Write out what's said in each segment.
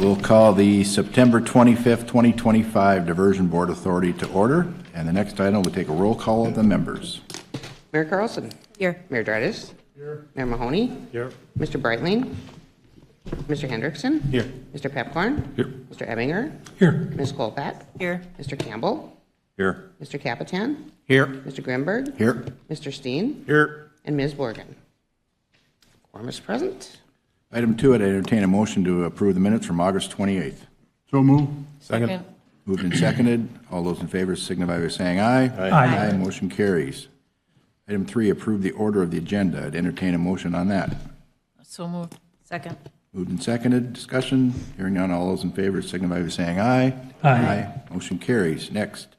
We'll call the September 25th, 2025 Diversion Board Authority to order, and the next item will take a roll call of the members. Mayor Carlson. Here. Mayor Dardis. Here. Mayor Mahoney. Here. Mr. Breitling. Mr. Hendrickson. Here. Mr. Pepcorn. Here. Mr. Ebinger. Here. Ms. Kolpak. Here. Mr. Campbell. Here. Mr. Capitan. Here. Mr. Grimberg. Here. Mr. Steen. Here. And Ms. Morgan. Quorum is present. Item 2, I'd entertain a motion to approve the minutes from August 28th. So move. Second. Moved and seconded. All those in favor signify by saying aye. Aye. Motion carries. Item 3, approve the order of the agenda. I'd entertain a motion on that. So moved. Second. Moved and seconded. Discussion. Hearing none. All those in favor signify by saying aye. Aye. Motion carries. Next.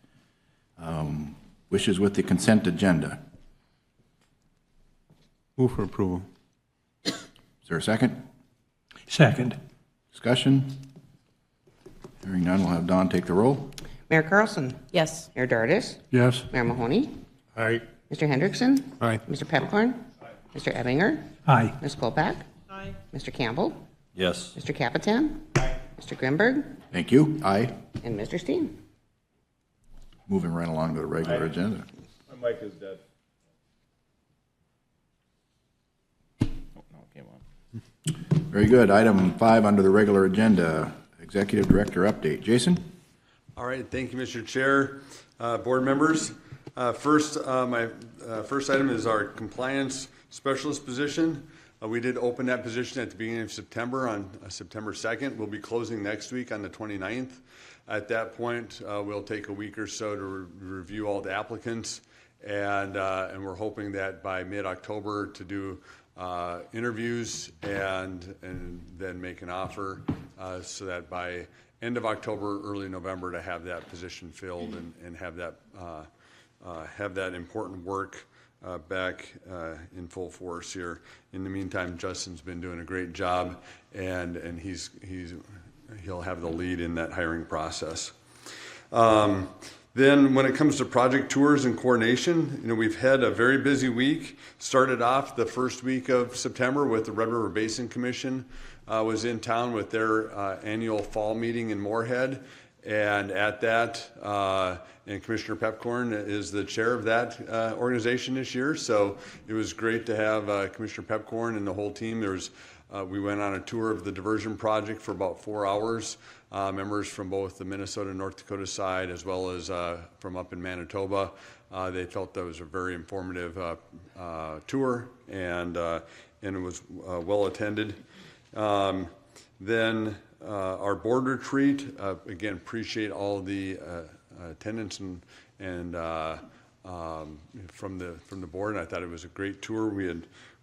Wishes with the consent agenda. Move for approval. Is there a second? Second. Discussion. Hearing none. We'll have Don take the roll. Mayor Carlson. Yes. Mayor Dardis. Yes. Mayor Mahoney. Aye. Mr. Hendrickson. Aye. Mr. Pepcorn. Mr. Ebinger. Aye. Ms. Kolpak. Mr. Campbell. Yes. Mr. Capitan. Mr. Grimberg. Thank you. Aye. And Mr. Steen. Moving right along to the regular agenda. My mic is dead. Very good. Item 5 under the regular agenda, Executive Director update. Jason? All right, thank you, Mr. Chair, board members. First, my first item is our compliance specialist position. We did open that position at the beginning of September on September 2nd. We'll be closing next week on the 29th. At that point, we'll take a week or so to review all the applicants, and we're hoping that by mid-October to do interviews and then make an offer so that by end of October, early November to have that position filled and have that important work back in full force here. In the meantime, Justin's been doing a great job, and he'll have the lead in that hiring process. Then when it comes to project tours and coordination, we've had a very busy week. Started off the first week of September with the Red River Basin Commission was in town with their annual fall meeting in Moorhead. And at that, and Commissioner Pepcorn is the chair of that organization this year. So it was great to have Commissioner Pepcorn and the whole team. We went on a tour of the diversion project for about 4 hours. Members from both the Minnesota and North Dakota side, as well as from up in Manitoba. They felt that was a very informative tour, and it was well attended. Then our board retreat, again, appreciate all the attendance and from the board. And I thought it was a great tour.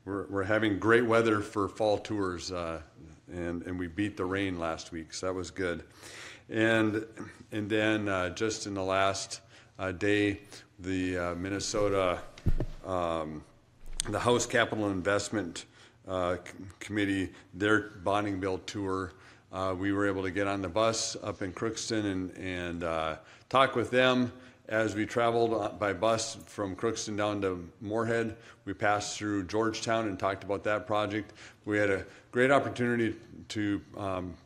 We're having great weather for fall tours, and we beat the rain last week, so that was good. And then just in the last day, the Minnesota, the House Capital Investment Committee, their bonding bill tour, we were able to get on the bus up in Crookston and talk with them. As we traveled by bus from Crookston down to Moorhead, we passed through Georgetown and talked about that project. We had a great opportunity to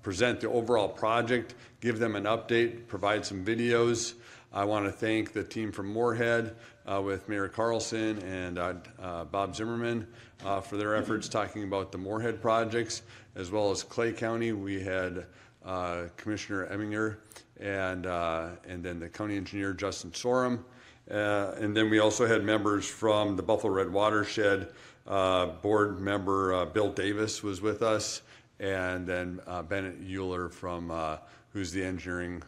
present the overall project, give them an update, provide some videos. I want to thank the team from Moorhead with Mayor Carlson and Bob Zimmerman for their efforts talking about the Moorhead projects, as well as Clay County. We had Commissioner Ebinger and then the county engineer Justin Sorum, and then we also had members from the Buffalo Red Watershed. Board member Bill Davis was with us, and then Bennett Euler from who's the engineering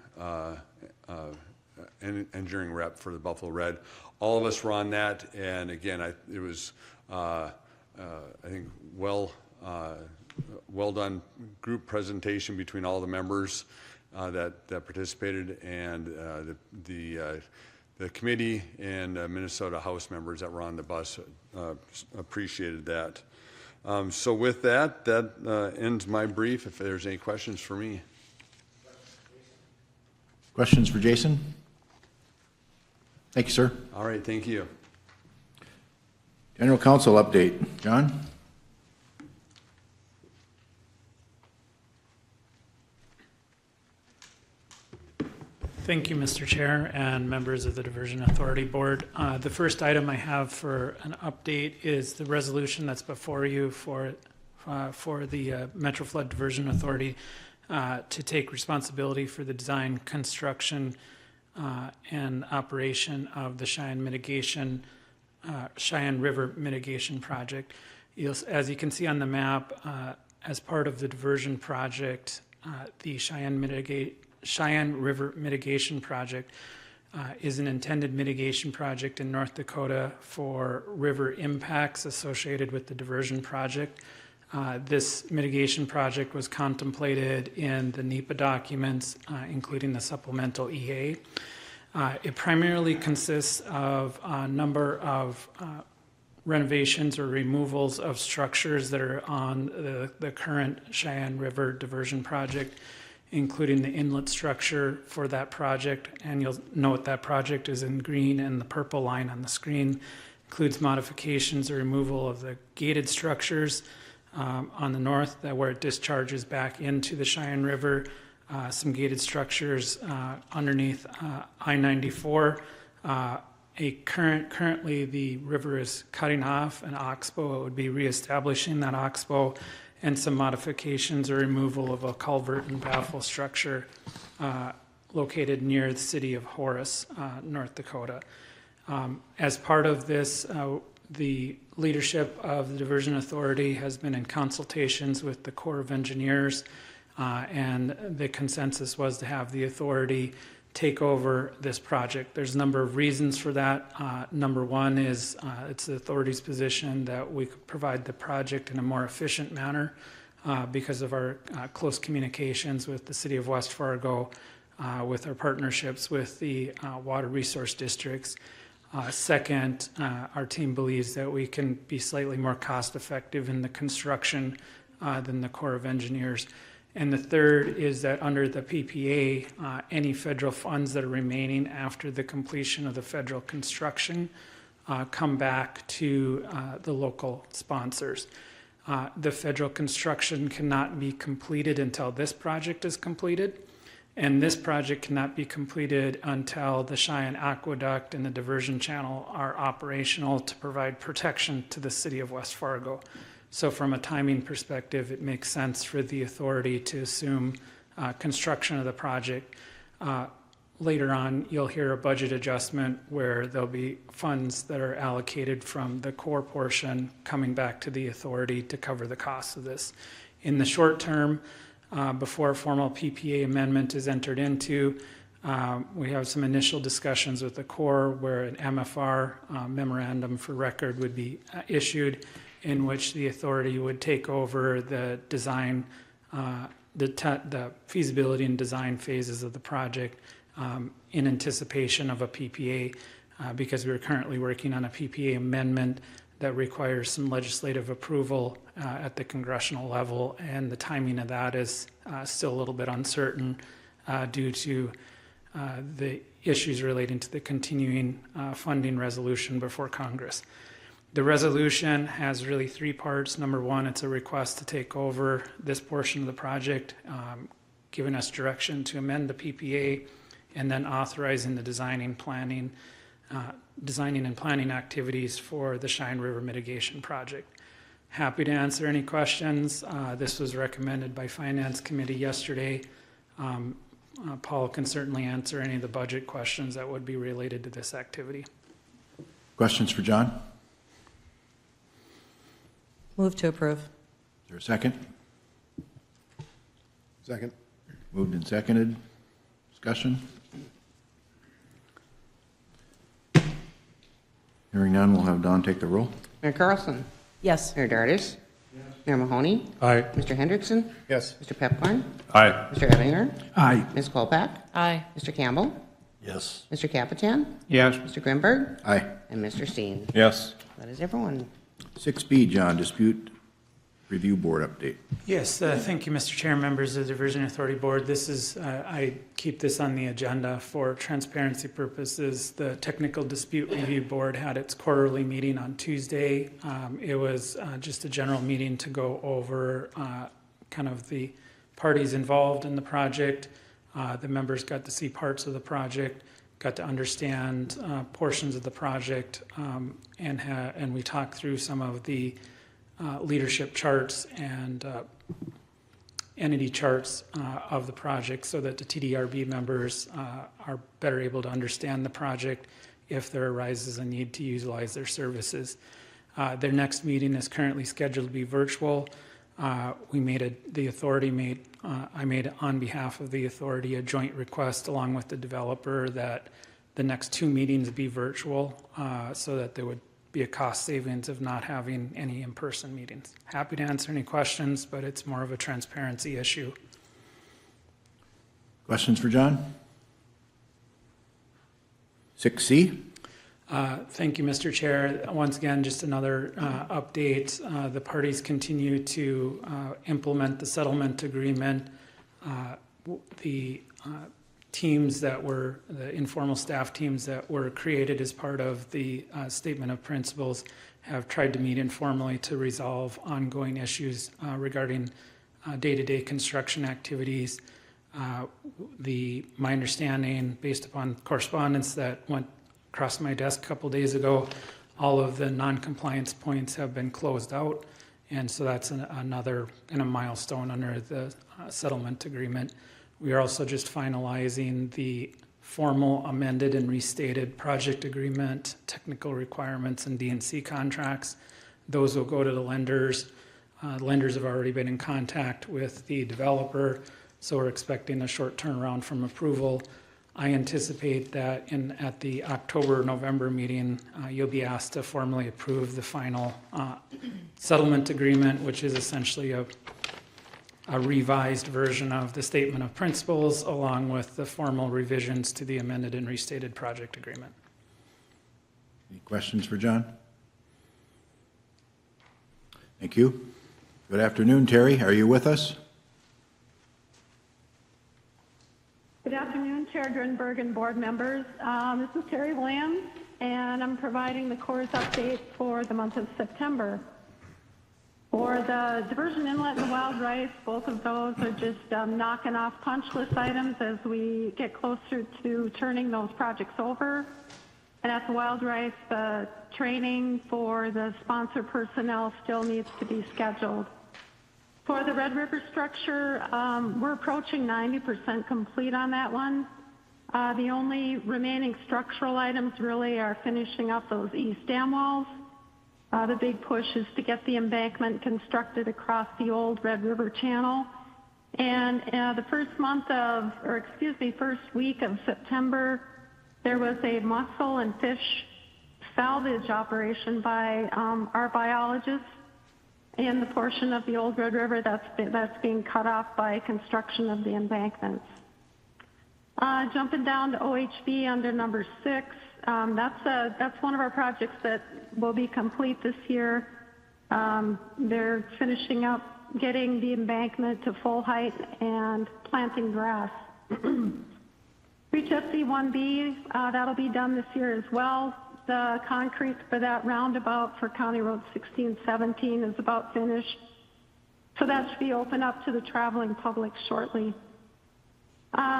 rep for the Buffalo Red. All of us were on that, and again, it was I think well done group presentation between all the members that participated, and the committee and Minnesota House members that were on the bus appreciated that. So with that ends my brief. If there's any questions for me. Questions for Jason? Thank you, sir. All right, thank you. General Counsel update. John? Thank you, Mr. Chair and members of the Diversion Authority Board. The first item I have for an update is the resolution that's before you for the Metro Flood Diversion Authority to take responsibility for the design, construction, and operation of the Cheyenne River Mitigation Project. As you can see on the map, as part of the diversion project, the Cheyenne River Mitigation Project is an intended mitigation project in North Dakota for river impacts associated with the diversion project. This mitigation project was contemplated in the NEPA documents, including the supplemental EA. It primarily consists of a number of renovations or removals of structures that are on the current Cheyenne River diversion project, including the inlet structure for that project. And you'll note that project is in green, and the purple line on the screen includes modifications or removal of the gated structures on the north, where it discharges back into the Cheyenne River, some gated structures underneath I-94. Currently, the river is cutting off an oxbow. It would be reestablishing that oxbow, and some modifications or removal of a culvert and baffle structure located near the city of Horace, North Dakota. As part of this, the leadership of the Diversion Authority has been in consultations with the Corps of Engineers, and the consensus was to have the authority take over this project. There's a number of reasons for that. Number one is it's the authority's position that we could provide the project in a more efficient manner because of our close communications with the city of West Fargo, with our partnerships with the water resource districts. Second, our team believes that we can be slightly more cost-effective in the construction than the Corps of Engineers. And the third is that under the PPA, any federal funds that are remaining after the completion of the federal construction come back to the local sponsors. The federal construction cannot be completed until this project is completed. And this project cannot be completed until the Cheyenne Aqueduct and the diversion channel are operational to provide protection to the city of West Fargo. So from a timing perspective, it makes sense for the authority to assume construction of the project. Later on, you'll hear a budget adjustment where there'll be funds that are allocated from the core portion coming back to the authority to cover the costs of this. In the short term, before a formal PPA amendment is entered into, we have some initial discussions with the Corps where an MFR, memorandum for record, would be issued, in which the authority would take over the design, the feasibility and design phases of the project in anticipation of a PPA, because we're currently working on a PPA amendment that requires some legislative approval at the congressional level, and the timing of that is still a little bit uncertain due to the issues relating to the continuing funding resolution before Congress. The resolution has really three parts. Number one, it's a request to take over this portion of the project, giving us direction to amend the PPA, and then authorizing the designing and planning activities for the Cheyenne River Mitigation Project. Happy to answer any questions. This was recommended by Finance Committee yesterday. Paul can certainly answer any of the budget questions that would be related to this activity. Questions for John? Move to approve. Is there a second? Second. Moved and seconded. Discussion? Hearing none, we'll have Don take the roll. Mayor Carlson. Yes. Mayor Dardis. Mayor Mahoney. Aye. Mr. Hendrickson. Yes. Mr. Pepcorn. Aye. Mr. Ettinger. Aye. Ms. Kolpak. Aye. Mr. Campbell. Yes. Mr. Capitan. Yes. Mr. Grimberg. Aye. And Mr. Steen. Yes. That is everyone. 6B, John, Dispute Review Board update. Yes, thank you, Mr. Chair, members of the Diversion Authority Board. This is, I keep this on the agenda for transparency purposes. The Technical Dispute Review Board had its quarterly meeting on Tuesday. It was just a general meeting to go over kind of the parties involved in the project, The members got to see parts of the project, got to understand portions of the project, and we talked through some of the leadership charts and entity charts of the project so that the TDRB members are better able to understand the project if there arises a need to utilize their services. Their next meeting is currently scheduled to be virtual. I made on behalf of the authority a joint request along with the developer that the next 2 meetings be virtual so that there would be a cost savings of not having any in-person meetings. Happy to answer any questions, but it's more of a transparency issue. Questions for John? 6C? Thank you, Mr. Chair. Once again, just another update. The parties continue to implement the settlement agreement. The teams that were, the informal staff teams that were created as part of the statement of principles have tried to meet informally to resolve ongoing issues regarding day-to-day construction activities. My understanding, based upon correspondence that went across my desk a couple days ago, all of the non-compliance points have been closed out, and so that's another milestone under the settlement agreement. We are also just finalizing the formal amended and restated project agreement, technical requirements, and D&C contracts. Those will go to the lenders. Lenders have already been in contact with the developer, so we're expecting a short turnaround from approval. I anticipate that at the October-November meeting, you'll be asked to formally approve the final settlement agreement, which is essentially a revised version of the statement of principles along with the formal revisions to the amended and restated project agreement. Any questions for John? Thank you. Good afternoon, Terry. Are you with us? Good afternoon, Chair Drenberg and board members. This is Terry Williams, and I'm providing the Corps' update for the month of September. For the diversion inlet and the wild rice, both of those are just knocking off punch list items as we get closer to turning those projects over. And at the wild rice, the training for the sponsor personnel still needs to be scheduled. For the Red River structure, we're approaching 90% complete on that one. The only remaining structural items really are finishing up those east dam walls. The big push is to get the embankment constructed across the old Red River channel. And the first week of September, there was a mussel and fish salvage operation by our biologists in the portion of the old Red River that's being cut off by construction of the embankments. Jumping down to OHV under number 6, that's one of our projects that will be complete this year. They're finishing up getting the embankment to full height and planting grass. Reach SC1B, that'll be done this year as well. The concrete for that roundabout for County Road 1617 is about finished. So that should be open up to the traveling public shortly.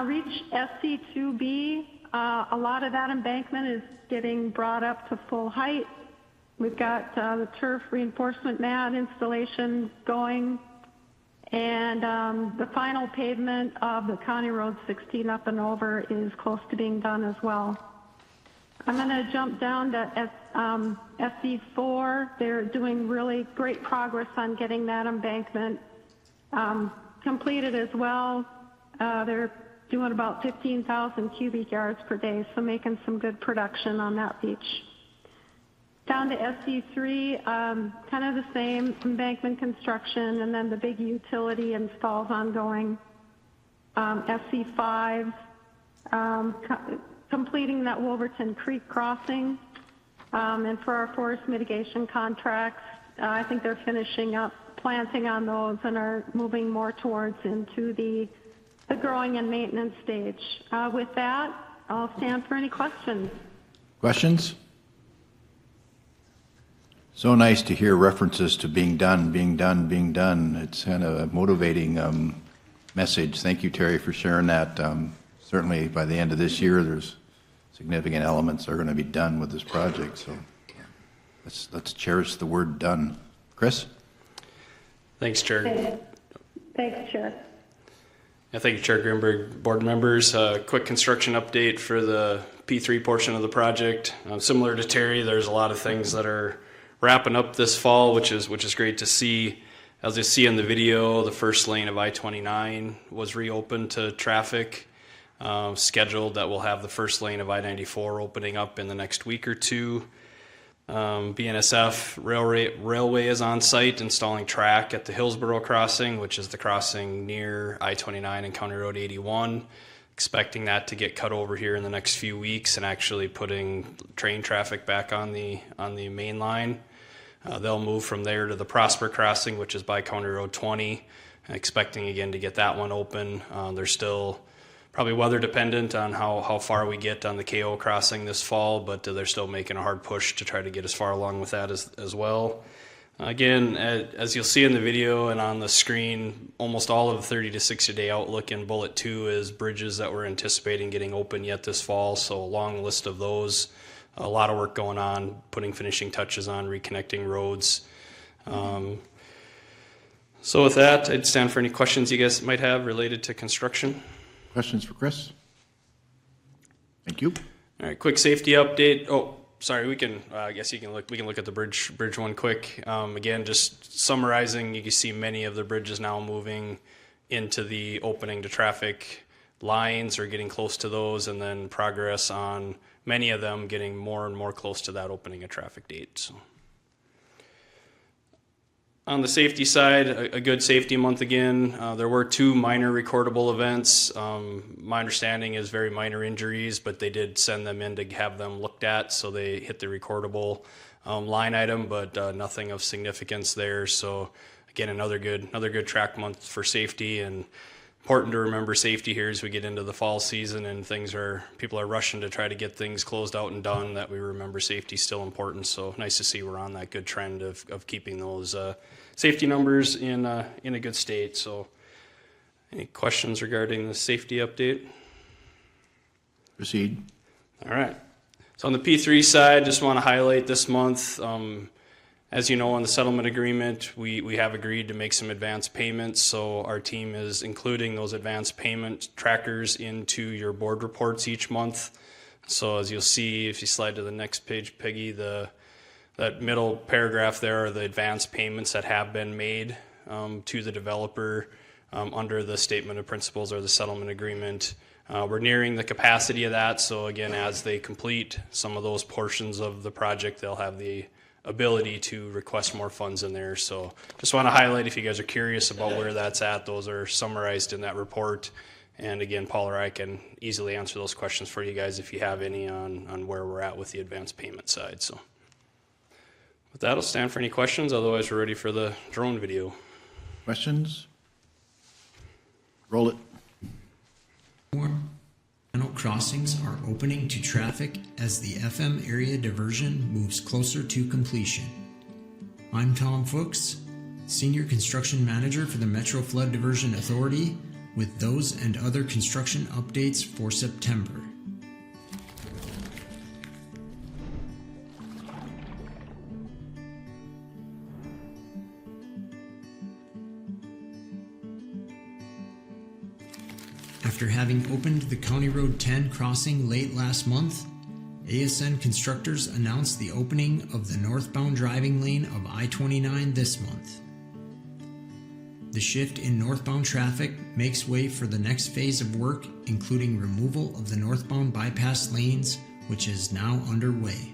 Reach SC2B, a lot of that embankment is getting brought up to full height. We've got the turf reinforcement mat installation going, and the final pavement of the County Road 16 up and over is close to being done as well. I'm going to jump down to SC4. They're doing really great progress on getting that embankment completed as well. They're doing about 15,000 cubic yards per day, so making some good production on that beach. Down to SC3, kind of the same embankment construction, and then the big utility installs ongoing. SC5, completing that Wolverton Creek crossing, and for our forest mitigation contracts, I think they're finishing up planting on those and are moving more towards into the growing and maintenance stage. With that, I'll stand for any questions. Questions? So nice to hear references to being done. It's kind of motivating message. Thank you, Terry, for sharing that. Certainly, by the end of this year, there's significant elements that are going to be done with this project, so let's cherish the word done. Chris? Thanks, Chair. Thanks, Chair. Yeah, thank you, Chair Grimberg, board members. Quick construction update for the P3 portion of the project. Similar to Terry, there's a lot of things that are wrapping up this fall, which is great to see. As you see in the video, the first lane of I-29 was reopened to traffic, scheduled that we'll have the first lane of I-94 opening up in the next week or two. BNSF Railway is on site installing track at the Hillsborough crossing, which is the crossing near I-29 and County Road 81. Expecting that to get cut over here in the next few weeks and actually putting train traffic back on the main line. They'll move from there to the Prosper crossing, which is by County Road 20. Expecting again to get that one open. They're still probably weather dependent on how far we get on the KO crossing this fall, but they're still making a hard push to try to get as far along with that as well. Again, as you'll see in the video and on the screen, almost all of the 30 to 60 day outlook in bullet 2 is bridges that we're anticipating getting open yet this fall. So a long list of those, a lot of work going on, putting finishing touches on, reconnecting roads. So with that, I'd stand for any questions you guys might have related to construction. Questions for Chris? Thank you. All right, quick safety update. Oh, sorry, we can, I guess we can look at the bridge one quick. Again, just summarizing, you can see many of the bridges now moving into the opening to traffic lines or getting close to those, and then progress on many of them getting more and more close to that opening of traffic date. So. On the safety side, a good safety month again. There were 2 minor recordable events. My understanding is very minor injuries, but they did send them in to have them looked at, so they hit the recordable line item, but nothing of significance there. So again, another good track month for safety, and important to remember safety here as we get into the fall season and people are rushing to try to get things closed out and done, that we remember safety is still important. So nice to see we're on that good trend of keeping those safety numbers in a good state. So any questions regarding the safety update? Proceed. All right. So on the P3 side, just want to highlight this month, as you know, on the settlement agreement, we have agreed to make some advance payments. So our team is including those advance payment trackers into your board reports each month. So as you'll see, if you slide to the next page, Peggy, that middle paragraph there are the advance payments that have been made to the developer under the statement of principles or the settlement agreement. We're nearing the capacity of that. So again, as they complete some of those portions of the project, they'll have the ability to request more funds in there. So just want to highlight, if you guys are curious about where that's at, those are summarized in that report. And again, Paul or I can easily answer those questions for you guys if you have any on where we're at with the advance payment side. So with that, I'll stand for any questions. Otherwise, we're ready for the drone video. Questions? Roll it. More final crossings are opening to traffic as the FM area diversion moves closer to completion. I'm Tom Fuchs, Senior Construction Manager for the Metro Flood Diversion Authority, with those and other construction updates for September. After having opened the County Road 10 crossing late last month, ASN constructors announced the opening of the northbound driving lane of I-29 this month. The shift in northbound traffic makes way for the next phase of work, including removal of the northbound bypass lanes, which is now underway.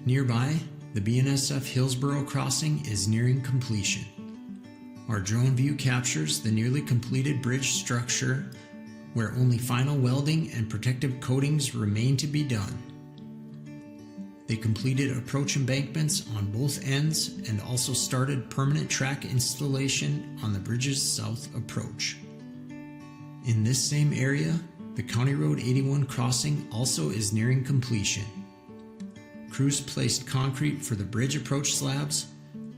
Nearby, the BNSF Hillsborough crossing is nearing completion. Our drone view captures the nearly completed bridge structure, where only final welding and protective coatings remain to be done. They completed approach embankments on both ends and also started permanent track installation on the bridge's south approach. In this same area, the County Road 81 crossing also is nearing completion. Crews placed concrete for the bridge approach slabs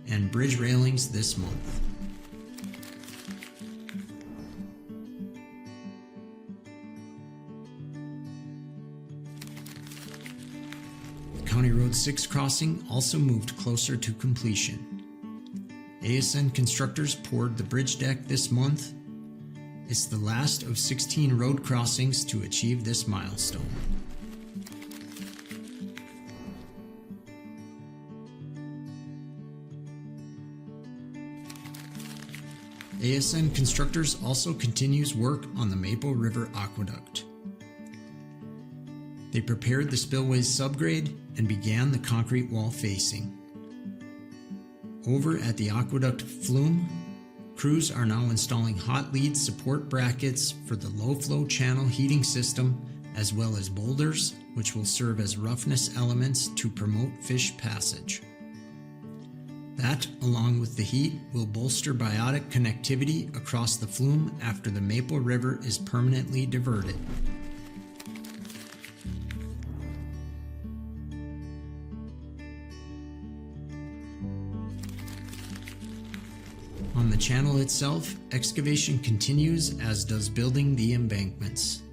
and bridge railings this month. County Road 6 crossing also moved closer to completion. ASN constructors poured the bridge deck this month. It's the last of 16 road crossings to achieve this milestone. ASN Constructors also continues work on the Maple River Aqueduct. They prepared the spillway's subgrade and began the concrete wall facing. Over at the aqueduct flume, crews are now installing hot lead support brackets for the low-flow channel heating system, as well as boulders, which will serve as roughness elements to promote fish passage. That, along with the heat, will bolster biotic connectivity across the flume after the Maple River is permanently diverted. On the channel itself, excavation continues, as does building the embankments.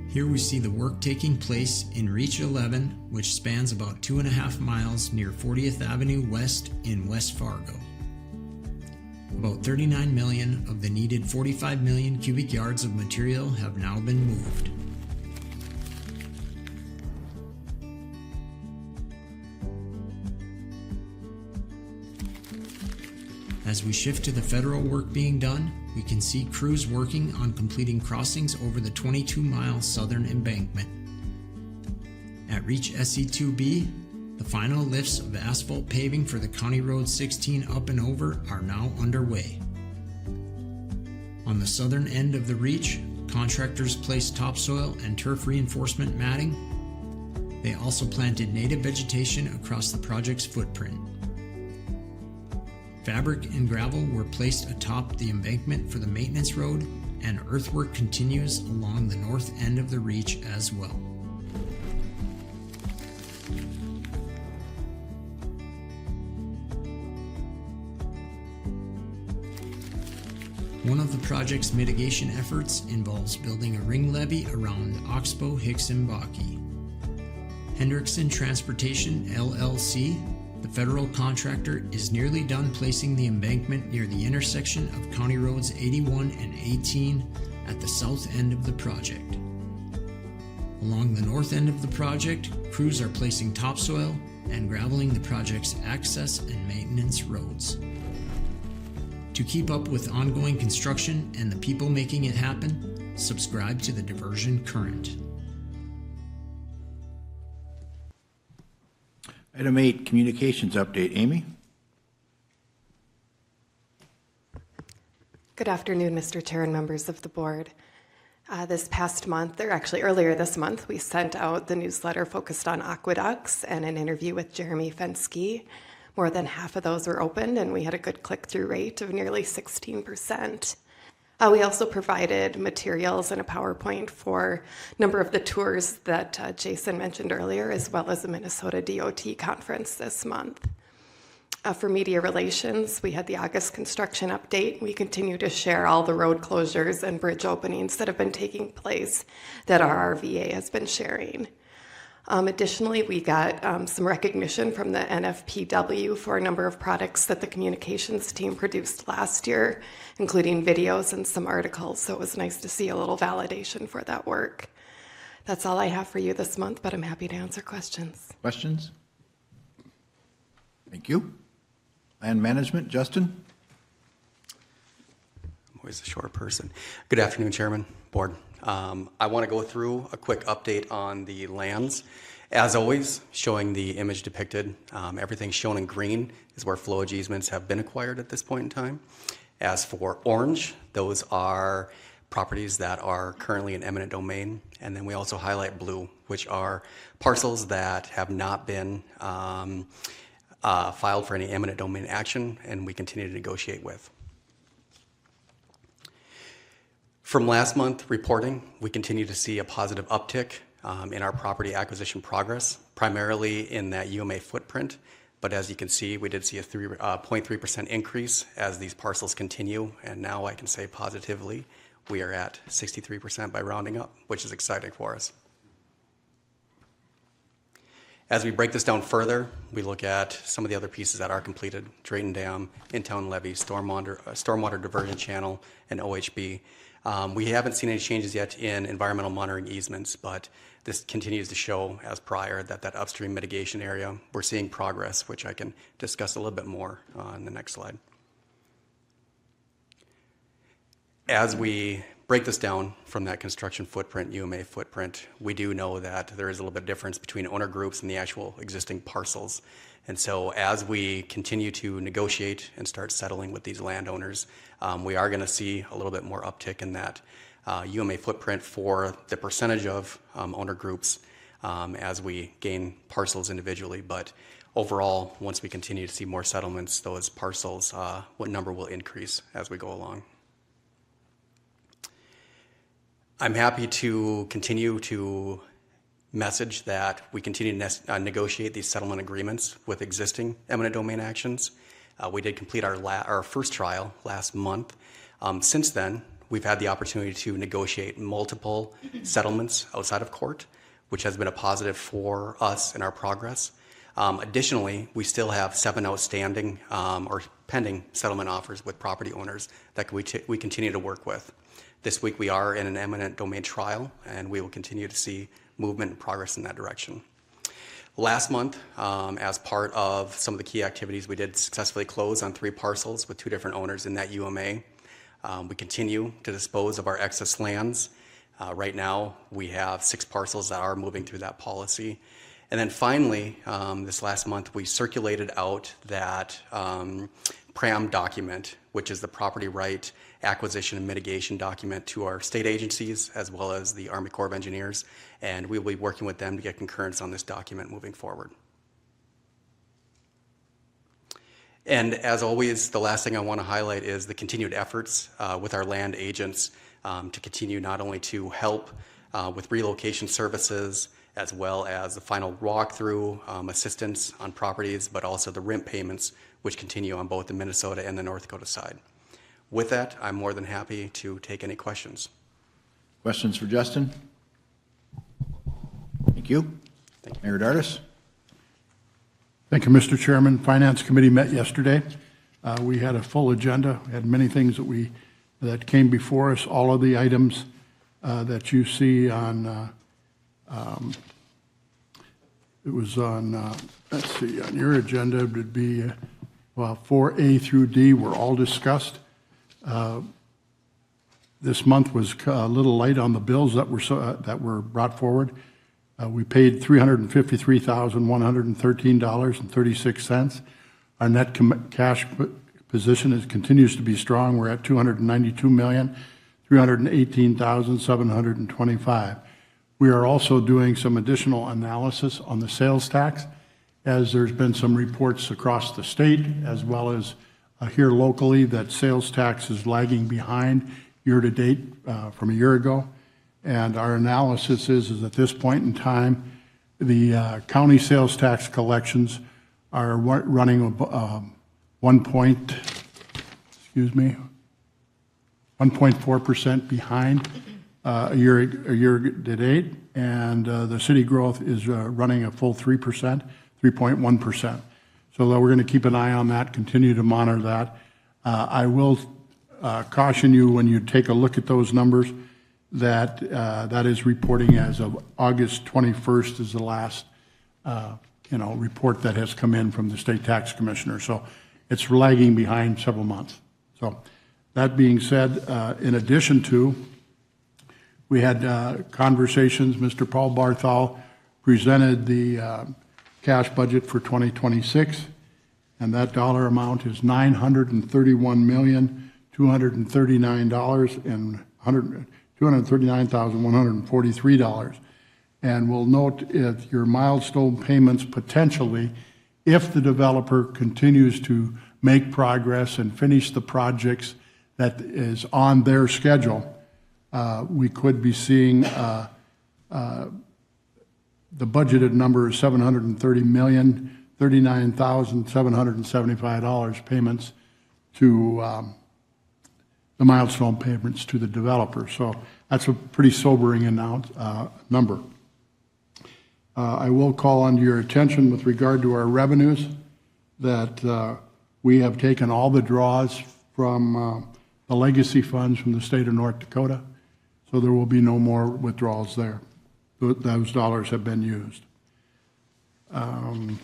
Here we see the work taking place in Reach 11, which spans about 2.5 miles near 40th Avenue West in West Fargo. About 39 million of the needed 45 million cubic yards of material have now been moved. As we shift to the federal work being done, we can see crews working on completing crossings over the 22-mile southern embankment. At Reach SE2B, the final lifts of asphalt paving for the County Road 16 up and over are now underway. On the southern end of the reach, contractors placed topsoil and turf reinforcement matting. They also planted native vegetation across the project's footprint. Fabric and gravel were placed atop the embankment for the maintenance road, and earthwork continues along the north end of the reach as well. One of the project's mitigation efforts involves building a ring levee around Oxbow, Hicks, and Bakke. Hendrickson Transportation, LLC, the federal contractor, is nearly done placing the embankment near the intersection of County Roads 81 and 18 at the south end of the project. Along the north end of the project, crews are placing topsoil and graveling the project's access and maintenance roads. To keep up with ongoing construction and the people making it happen, subscribe to the Diversion Current. Item 8, communications update. Amy? Good afternoon, Mr. Chair and members of the board. This past month, or actually earlier this month, we sent out the newsletter focused on aqueducts and an interview with Jeremy Fenske. More than half of those were opened, and we had a good click-through rate of nearly 16%. We also provided materials and a PowerPoint for a number of the tours that Jason mentioned earlier, as well as the Minnesota DOT conference this month. For media relations, we had the August construction update. We continue to share all the road closures and bridge openings that have been taking place that our RVA has been sharing. Additionally, we got some recognition from the NFPW for a number of products that the communications team produced last year, including videos and some articles, so it was nice to see a little validation for that work. That's all I have for you this month, but I'm happy to answer questions. Questions? Thank you. Land management, Justin? I'm always a short person. Good afternoon, Chairman, Board. I want to go through a quick update on the lands. As always, showing the image depicted. Everything shown in green is where flowage easements have been acquired at this point in time. As for orange, those are properties that are currently in eminent domain. And then we also highlight blue, which are parcels that have not been filed for any eminent domain action, and we continue to negotiate with. From last month reporting, we continue to see a positive uptick in our property acquisition progress, primarily in that UMA footprint. But as you can see, we did see a 0.3% increase as these parcels continue. And now I can say positively, we are at 63% by rounding up, which is exciting for us. As we break this down further, we look at some of the other pieces that are completed: Drayton Dam, in-town levee, stormwater diversion channel, and OHB. We haven't seen any changes yet in environmental monitoring easements, but this continues to show, as prior, that upstream mitigation area, we're seeing progress, which I can discuss a little bit more on the next slide. As we break this down from that construction footprint, UMA footprint, we do know that there is a little bit of difference between owner groups and the actual existing parcels. And so as we continue to negotiate and start settling with these landowners, we are going to see a little bit more uptick in that UMA footprint for the percentage of owner groups as we gain parcels individually. But overall, once we continue to see more settlements, those parcels, what number will increase as we go along. I'm happy to continue to message that we continue to negotiate these settlement agreements with existing eminent domain actions. We did complete our first trial last month. Since then, we've had the opportunity to negotiate multiple settlements outside of court, which has been a positive for us in our progress. Additionally, we still have 7 outstanding or pending settlement offers with property owners that we continue to work with. This week we are in an eminent domain trial, and we will continue to see movement and progress in that direction. Last month, as part of some of the key activities, we did successfully close on 3 parcels with 2 different owners in that UMA. We continue to dispose of our excess lands. Right now, we have 6 parcels that are moving through that policy. And then finally, this last month, we circulated out that PRAM document, which is the property right acquisition and mitigation document, to our state agencies as well as the Army Corps of Engineers, and we will be working with them to get concurrence on this document moving forward. And as always, the last thing I want to highlight is the continued efforts with our land agents to continue not only to help with relocation services as well as the final walkthrough assistance on properties, but also the rent payments, which continue on both the Minnesota and the North Dakota side. With that, I'm more than happy to take any questions. Questions for Justin? Thank you. Thank you. Mayor Dardis? Thank you, Mr. Chairman. Finance Committee met yesterday. We had a full agenda, had many things that came before us. All of the items that you see on, it was on, let's see, on your agenda, it would be, well, 4A through D were all discussed. This month was a little light on the bills that were brought forward. We paid $353,113.36. Our net cash position continues to be strong. We're at $292,318,725. We are also doing some additional analysis on the sales tax, as there's been some reports across the state as well as here locally that sales tax is lagging behind year to date from a year ago. And our analysis is at this point in time, the county sales tax collections are running 1.4% behind a year to date, and the city growth is running a full 3%, 3.1%. So we're going to keep an eye on that, continue to monitor that. I will caution you when you take a look at those numbers that that is reporting as of August 21st is the last report that has come in from the state tax commissioner. So it's lagging behind several months. So that being said, in addition to, we had conversations. Mr. Paul Barthol presented the cash budget for 2026, and that dollar amount is $239,143. And we'll note if your milestone payments potentially, if the developer continues to make progress and finish the projects that is on their schedule, we could be seeing the budgeted number is $730,039,775 payments to the milestone payments to the developer. So that's a pretty sobering number. I will call on your attention with regard to our revenues that we have taken all the draws from the legacy funds from the state of North Dakota, so there will be no more withdrawals there. Those dollars have been used. In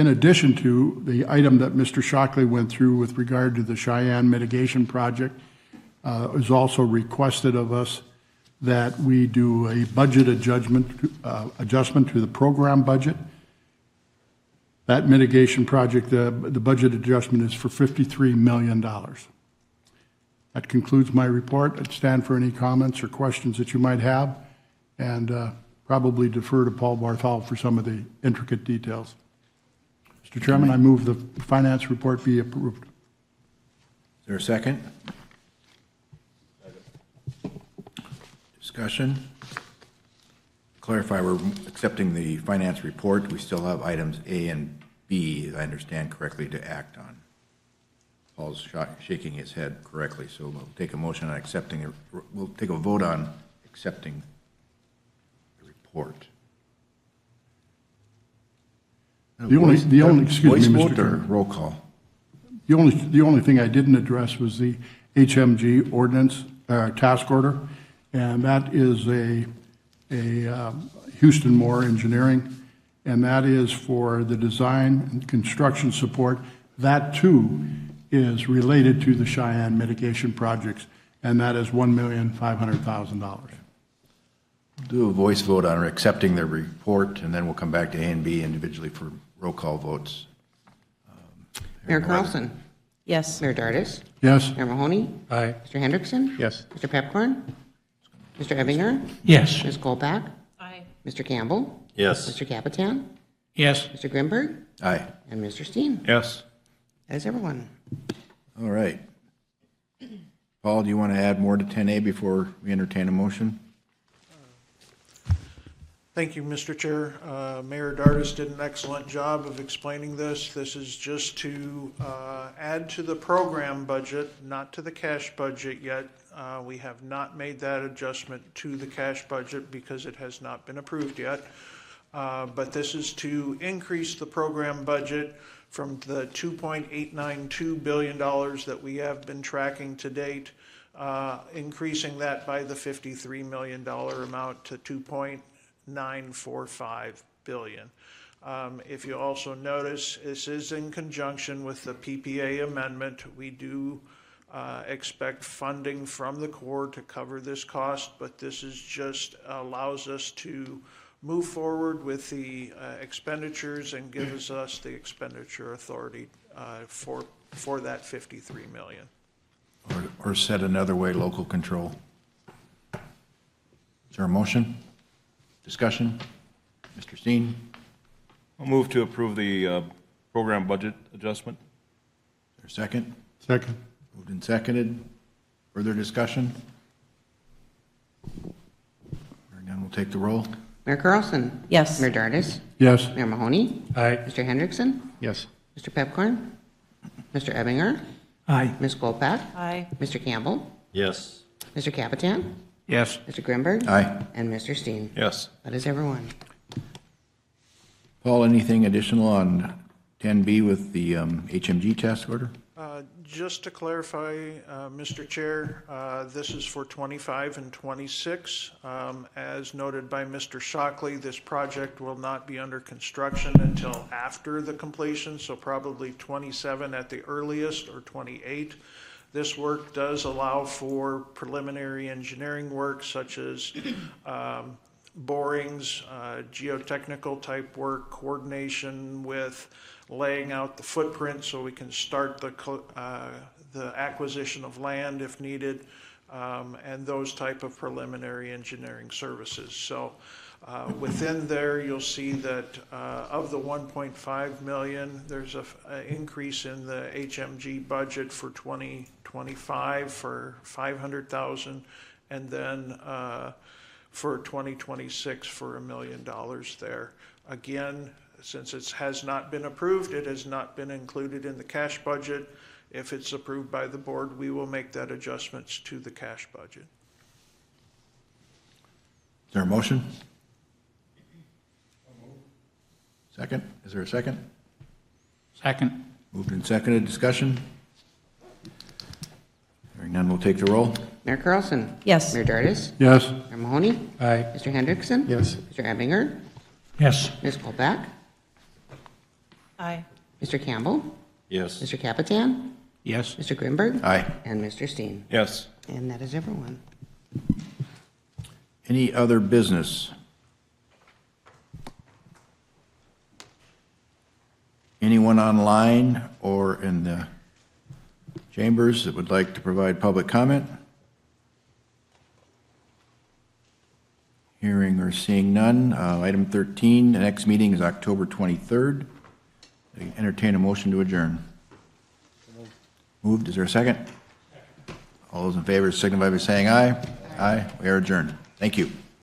addition to the item that Mr. Shockley went through with regard to the Cheyenne mitigation project, it was also requested of us that we do a budget adjustment to the program budget. That mitigation project, the budget adjustment is for $53 million. That concludes my report. I'd stand for any comments or questions that you might have, and probably defer to Paul Barthol for some of the intricate details. Mr. Chairman, I move the finance report be approved. Is there a second? Discussion? Clarify, we're accepting the finance report. We still have items A and B, if I understand correctly, to act on. Paul's shaking his head correctly, so we'll take a motion on accepting it. We'll take a vote on accepting the report. Excuse me, Voice Mr. vote or Chairman. roll call? The only thing I didn't address was the HMG ordinance task order, and that is a Houston Moore Engineering, and that is for the design and construction support. That too is related to the Cheyenne mitigation projects, and that is $1,500,000. Do a voice vote on accepting the report, and then we'll come back to A and B individually for roll call votes. Mayor Carlson. Yes. Mayor Dardis. Yes? Mayor Mahoney. Aye. Mr. Hendrickson. Yes. Mr. Pepcorn. Mr. Ebinger. Yes. Ms. Kolpak. Aye. Mr. Campbell. Yes. Mr. Capitan. Yes. Mr. Grimberg. Aye. And Mr. Steen. Yes. That is everyone. All right. Paul, do you want to add more to 10A before we entertain a motion? Thank you, Mr. Chair. Mayor Dardis did an excellent job of explaining this. This is just to add to the program budget, not to the cash budget yet. We have not made that adjustment to the cash budget because it has not been approved yet. But this is to increase the program budget from the $2.892 billion that we have been tracking to date, increasing that by the $53 million amount to $2.945 billion. If you also notice, this is in conjunction with the PPA amendment. We do expect funding from the Corps to cover this cost, but this is just allows us to move forward with the expenditures and gives us the expenditure authority for that $53 million. Or said another way, local control. Is there a motion? Discussion? Mr. Steen? I'll move to approve the program budget adjustment. Is there a second? Second. Moved and seconded. Further discussion? Hearing none, we'll take the roll. Mayor Carlson. Yes. Mayor Dardis. Yes? Mayor Mahoney. Aye. Mr. Hendrickson. Yes. Mr. Pepcorn. Mr. Ebinger. Aye. Ms. Kolpak. Aye. Mr. Campbell. Yes. Mr. Capitan. Yes. Mr. Grimberg. Aye. And Mr. Steen. Yes. That is everyone. Paul, anything additional on 10B with the HMG task order? Just to clarify, Mr. Chair, this is for 25 and 26. As noted by Mr. Shockley, this project will not be under construction until after the completion, so probably 27 at the earliest or 28. This work does allow for preliminary engineering work such as borings, geotechnical type work, coordination with laying out the footprint so we can start the acquisition of land if needed, and those type of preliminary engineering services. So within there, you'll see that of the 1.5 million, there's an increase in the HMG budget for 2025 for 500,000, and then for 2026 for $1 million there. Again, since it has not been approved, it has not been included in the cash budget. If it's approved by the board, we will make that adjustments to the cash budget. Is there a motion? Second? Is there a second? Second. Moved and seconded. Discussion? Hearing none, we'll take the roll. Mayor Carlson? Yes. Mayor Dardis? Yes. Mayor Mahoney? Aye. Mr. Hendrickson? Yes. Mr. Ebinger? Yes. Ms. Kolpak? Aye. Mr. Campbell? Yes. Mr. Capitan? Yes. Mr. Grimberg? Aye. And Mr. Steen? Yes. And that is everyone. Any other business? Anyone online or in the chambers that would like to provide public comment? Hearing or seeing none. Item 13, the next meeting is October 23rd. I entertain a motion to adjourn. Moved. Is there a second? All those in favor signify by saying aye. Aye. We are adjourned. Thank you.